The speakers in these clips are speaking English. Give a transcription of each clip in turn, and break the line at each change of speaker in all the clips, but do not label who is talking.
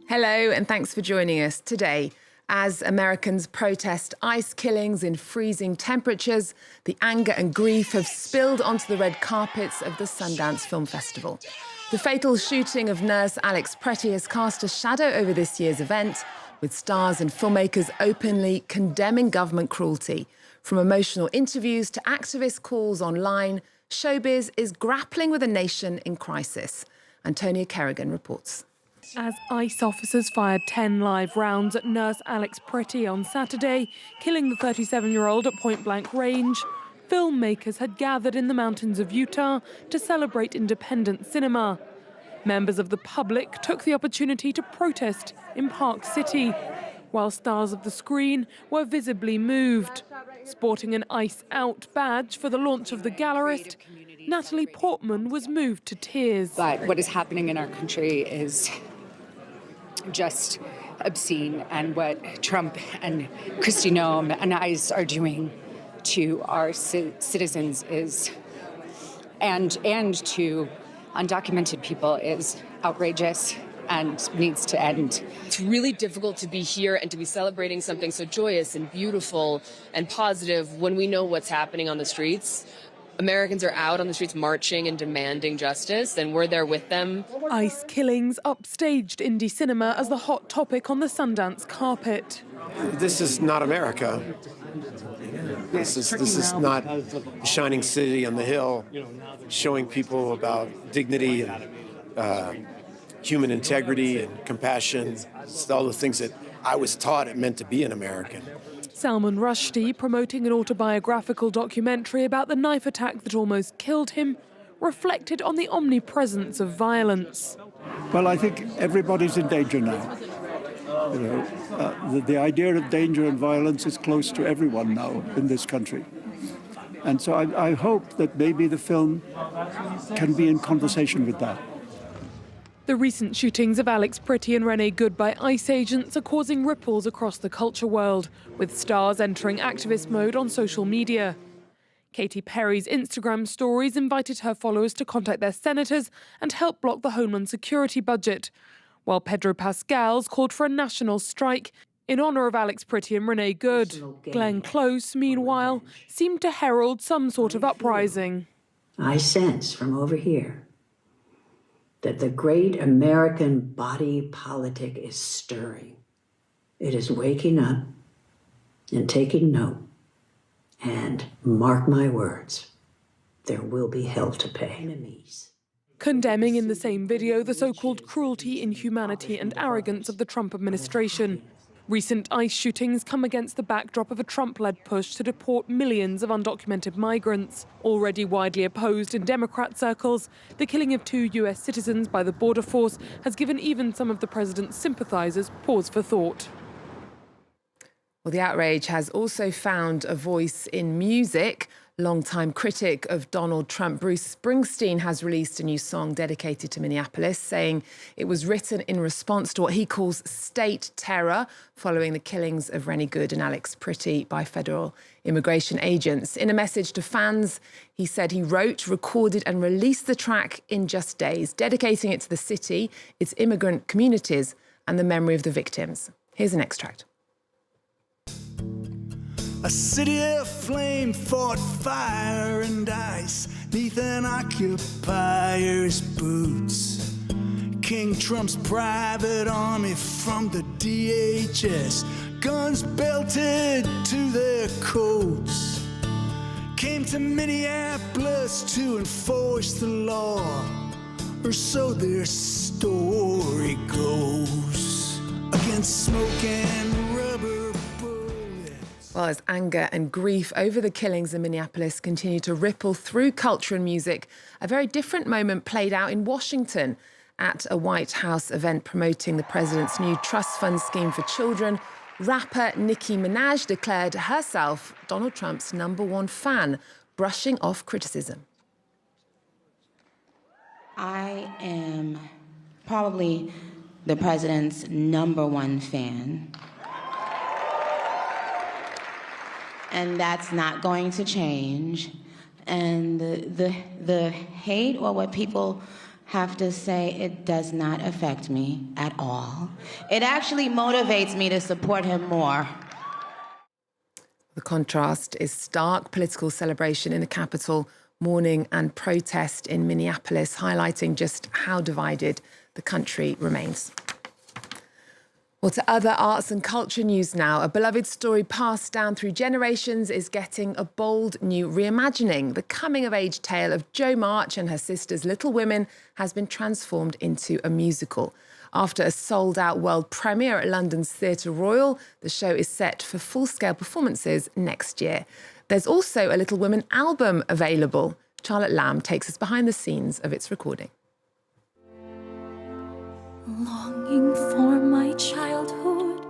Hello, and thanks for joining us today. As Americans protest ICE killings in freezing temperatures, the anger and grief have spilled onto the red carpets of the Sundance Film Festival. The fatal shooting of nurse Alex Pretti has cast a shadow over this year's event, with stars and filmmakers openly condemning government cruelty. From emotional interviews to activist calls online, showbiz is grappling with a nation in crisis. Antonia Kerrigan reports.
As ICE officers fired 10 live rounds at nurse Alex Pretti on Saturday, killing the 37-year-old at point-blank range, filmmakers had gathered in the mountains of Utah to celebrate independent cinema. Members of the public took the opportunity to protest in Park City, while stars of the screen were visibly moved. Sporting an ICE Out badge for the launch of The Gallerist, Natalie Portman was moved to tears.
But what is happening in our country is just obscene, and what Trump and Kristi Noem and ICE are doing to our citizens is, and to undocumented people is outrageous and needs to end.
It's really difficult to be here and to be celebrating something so joyous and beautiful and positive when we know what's happening on the streets. Americans are out on the streets marching and demanding justice, and we're there with them.
ICE killings upstaged indie cinema as the hot topic on the Sundance carpet.
This is not America. This is not a shining city on the hill showing people about dignity and human integrity and compassion. It's all the things that I was taught it meant to be an American.
Salman Rushdie, promoting an autobiographical documentary about the knife attack that almost killed him, reflected on the omnipresence of violence.
Well, I think everybody's in danger now. The idea of danger and violence is close to everyone now in this country. And so I hope that maybe the film can be in conversation with that.
The recent shootings of Alex Pretti and Renee Good by ICE agents are causing ripples across the culture world, with stars entering activist mode on social media. Katy Perry's Instagram stories invited her followers to contact their senators and help block the Homeland Security budget, while Pedro Pascal's called for a national strike in honour of Alex Pretti and Renee Good. Glenn Close, meanwhile, seemed to herald some sort of uprising.
I sense from over here that the great American body politic is stirring. It is waking up and taking note. And mark my words, there will be hell to pay.
Condemning in the same video the so-called cruelty, inhumanity and arrogance of the Trump administration. Recent ICE shootings come against the backdrop of a Trump-led push to deport millions of undocumented migrants. Already widely opposed in Democrat circles, the killing of 2 US citizens by the border force has given even some of the president's sympathizers pause for thought.
Well, the outrage has also found a voice in music. Longtime critic of Donald Trump, Bruce Springsteen, has released a new song dedicated to Minneapolis, saying it was written in response to what he calls state terror following the killings of Renee Good and Alex Pretti by federal immigration agents. In a message to fans, he said he wrote, recorded and released the track in just days, dedicating it to the city, its immigrant communities and the memory of the victims. Here's an extract.
A city aflame fought fire and ice neath an occupier's boots. King Trump's private army from the DHS, guns belted to their coats, came to Minneapolis to enforce the law, or so their story goes, against smoke and rubber.
Well, as anger and grief over the killings in Minneapolis continue to ripple through culture and music, a very different moment played out in Washington at a White House event promoting the president's new trust fund scheme for children. Rapper Nicki Minaj declared herself Donald Trump's #1 fan, brushing off criticism.
I am probably the president's #1 fan. And that's not going to change. And the hate or what people have to say it does not affect me at all. It actually motivates me to support him more.
The contrast is stark: political celebration in the capital, mourning and protest in Minneapolis, highlighting just how divided the country remains. Well, to other arts and culture news now. A beloved story passed down through generations is getting a bold new reimagining. The coming-of-age tale of Jo March and her sisters Little Women has been transformed into a musical. After a sold-out world premiere at London's Theatre Royal, the show is set for full-scale performances next year. There's also a Little Women album available. Charlotte Lamb takes us behind the scenes of its recording.
Longing for my childhood,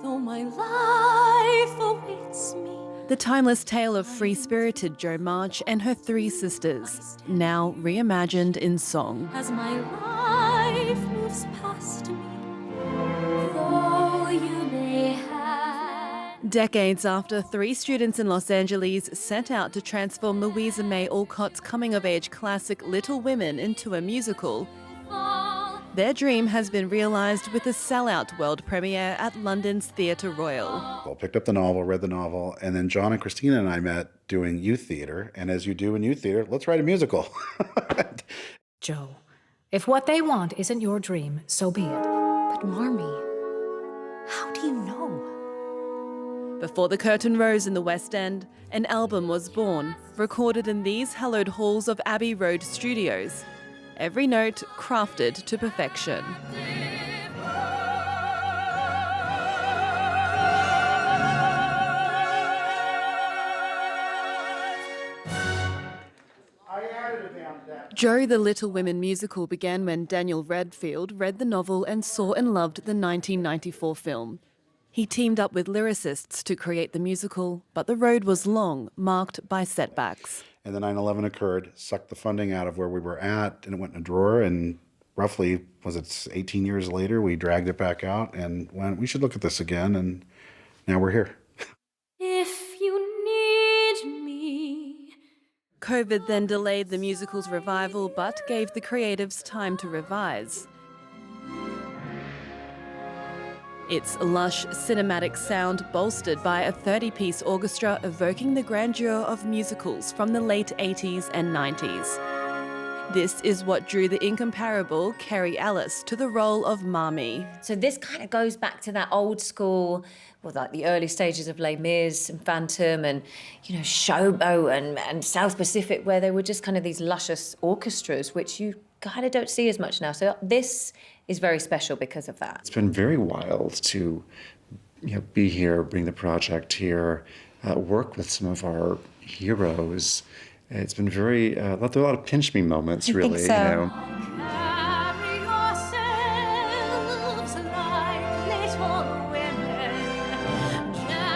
though my life awaits me.
The timeless tale of free-spirited Jo March and her three sisters, now reimagined in song.
As my life moves past me, though you may have.
Decades after three students in Los Angeles set out to transform Louisa May Alcott's coming-of-age classic Little Women into a musical, their dream has been realised with a sellout world premiere at London's Theatre Royal.
I picked up the novel, read the novel, and then John and Christina and I met doing youth theatre. And as you do in youth theatre, let's write a musical.
Jo, if what they want isn't your dream, so be it. But Marmee, how do you know?
Before the curtain rose in the West End, an album was born, recorded in these hallowed halls of Abbey Road Studios. Every note crafted to perfection. Jo the Little Women musical began when Daniel Radcliffe read the novel and saw and loved the 1994 film. He teamed up with lyricists to create the musical, but the road was long, marked by setbacks.
And then 9/11 occurred, sucked the funding out of where we were at, and it went in a drawer. And roughly, 18 years later, we dragged it back out and went, we should look at this again. And now we're here.
If you need me.
COVID then delayed the musical's revival, but gave the creatives time to revise. Its lush cinematic sound bolstered by a 30-piece orchestra evoking the grandeur of musicals from the late 80s and 90s. This is what drew the incomparable Kerry Ellis to the role of Marmee.
So this kind of goes back to that old school, well, like the early stages of Les Mis and Phantom and, you know, Showboat and South Pacific, where they were just kind of these luscious orchestras, which you kind of don't see as much now. So this is very special because of that.
It's been very wild to, be here, bring the project here, work with some of our heroes. It's been very, there are a lot of pinch me moments, really.
Think so.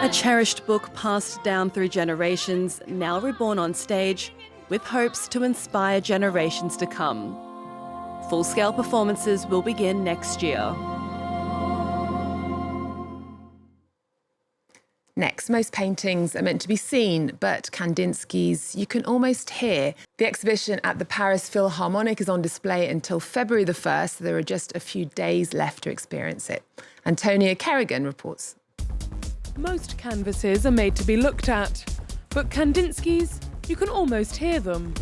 A cherished book passed down through generations, now reborn on stage, with hopes to inspire generations to come. Full-scale performances will begin next year.
Next, most paintings are meant to be seen, but Kandinsky's you can almost hear. The exhibition at the Paris Philharmonic is on display until February the 1st, so there are just a few days left to experience it. Antonia Kerrigan reports.
Most canvases are made to be looked at, but Kandinsky's, you can almost hear them.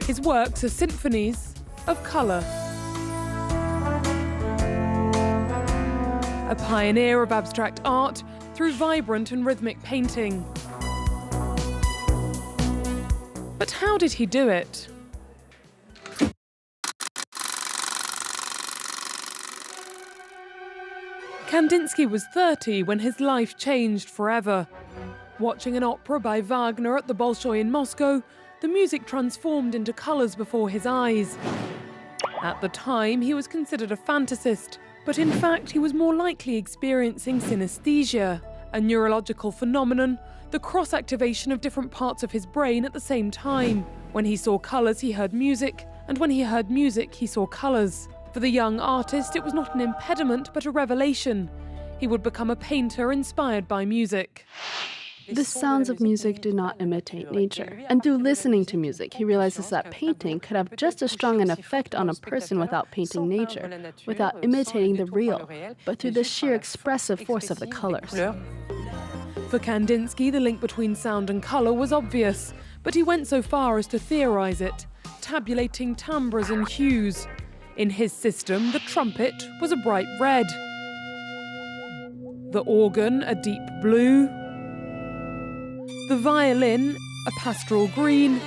His works are symphonies of colour. A pioneer of abstract art through vibrant and rhythmic painting. But how did he do it? Kandinsky was 30 when his life changed forever. Watching an opera by Wagner at the Bolshoi in Moscow, the music transformed into colours before his eyes. At the time, he was considered a fantasist, but in fact, he was more likely experiencing synesthesia, a neurological phenomenon, the cross-activation of different parts of his brain at the same time. When he saw colours, he heard music, and when he heard music, he saw colours. For the young artist, it was not an impediment, but a revelation. He would become a painter inspired by music.
The sounds of music do not imitate nature. And through listening to music, he realizes that painting could have just as strong an effect on a person without painting nature, without imitating the real, but through the sheer expressive force of the colors.
For Kandinsky, the link between sound and colour was obvious, but he went so far as to theorise it, tabulating timbres and hues. In his system, the trumpet was a bright red, the organ a deep blue, the violin a pastoral green,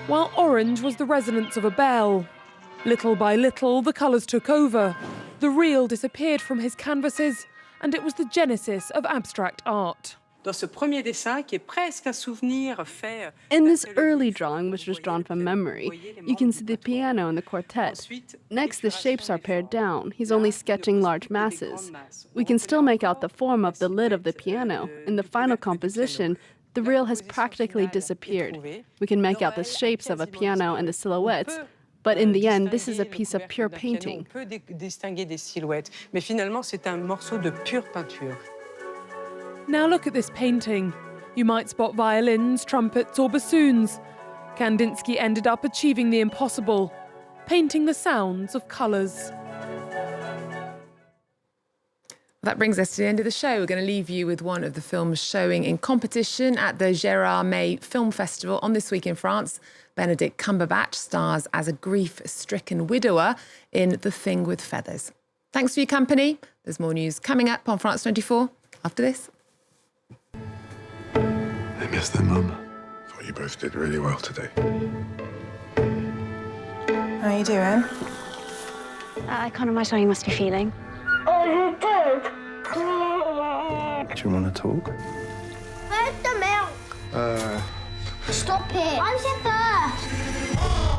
while orange was the resonance of a bell. Little by little, the colours took over. The real disappeared from his canvases, and it was the genesis of abstract art.
In this early drawing, which was drawn from memory, you can see the piano and the quartet. Next, the shapes are pared down. He's only sketching large masses. We can still make out the form of the lid of the piano. In the final composition, the real has practically disappeared. We can make out the shapes of a piano and the silhouettes, but in the end, this is a piece of pure painting.
Now look at this painting. You might spot violins, trumpets, or bassoons. Kandinsky ended up achieving the impossible, painting the sounds of colours.
That brings us to the end of the show. We're going to leave you with one of the films showing in competition at the Gérard May Film Festival on This Week in France. Benedict Cumberbatch stars as a grief-stricken widower in The Thing with Feathers. Thanks for your company. There's more news coming up on France 24 after this.
I miss their mum. Thought you both did really well today.
How are you doing?
I can't imagine how you must be feeling.
Do you want to talk?
Where's the milk? Stop it. I was here first.